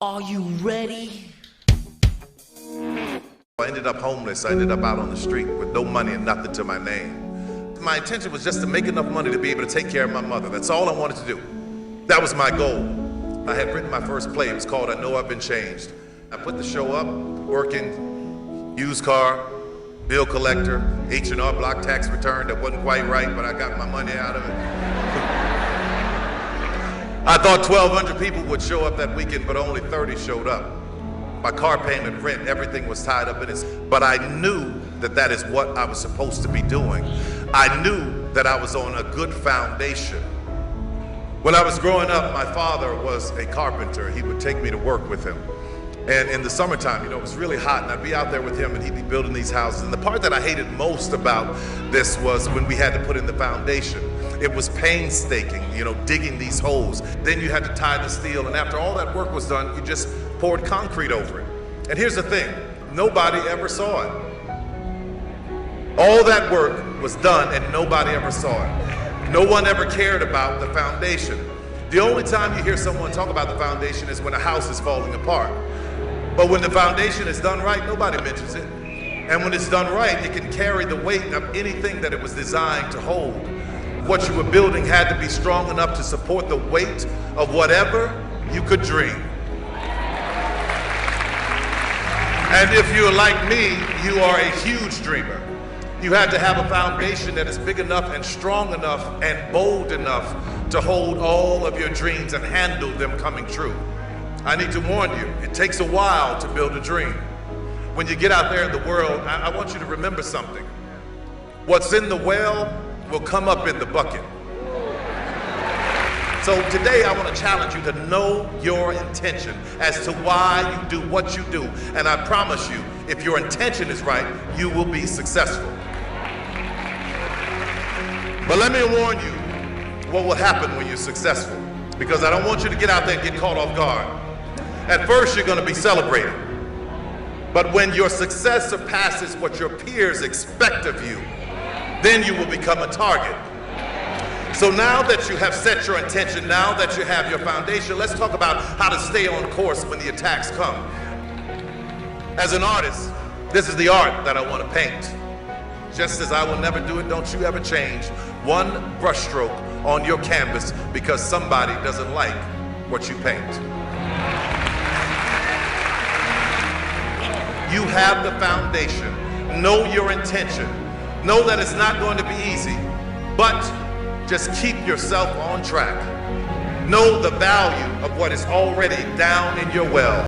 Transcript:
Are you ready? I ended up homeless. I ended up out on the street with no money and nothing to my name. My intention was just to make enough money to be able to take care of my mother. That's all I wanted to do. That was my goal. I had written my first play. It was called I Know I've Been Changed. I put the show up, working, used car, bill collector, H&R Block tax return that wasn't quite right, but I got my money out of it. I thought 1,200 people would show up that weekend, but only 30 showed up. My car payment, rent, everything was tied up in it. But I knew that that is what I was supposed to be doing. I knew that I was on a good foundation. When I was growing up, my father was a carpenter. He would take me to work with him. And in the summertime, it was really hot, and I'd be out there with him, and he'd be building these houses. And the part that I hated most about this was when we had to put in the foundation. It was painstaking, digging these holes. Then you had to tie the steel, and after all that work was done, you just poured concrete over it. And here's the thing, nobody ever saw it. All that work was done, and nobody ever saw it. No one ever cared about the foundation. The only time you hear someone talk about the foundation is when a house is falling apart. But when the foundation is done right, nobody mentions it. And when it's done right, it can carry the weight of anything that it was designed to hold. What you were building had to be strong enough to support the weight of whatever you could dream. And if you're like me, you are a huge dreamer. You had to have a foundation that is big enough and strong enough and bold enough to hold all of your dreams and handle them coming true. I need to warn you, it takes a while to build a dream. When you get out there in the world, I want you to remember something. What's in the well will come up in the bucket. So today I want to challenge you to know your intention as to why you do what you do. And I promise you, if your intention is right, you will be successful. But let me warn you what will happen when you're successful, because I don't want you to get out there and get caught off guard. At first, you're going to be celebrated. But when your success surpasses what your peers expect of you, then you will become a target. So now that you have set your intention, now that you have your foundation, let's talk about how to stay on course when the attacks come. As an artist, this is the art that I want to paint. Just as I will never do it, don't you ever change one brushstroke on your canvas because somebody doesn't like what you paint. You have the foundation. Know your intention. Know that it's not going to be easy, but just keep yourself on track. Know the value of what is already down in your well.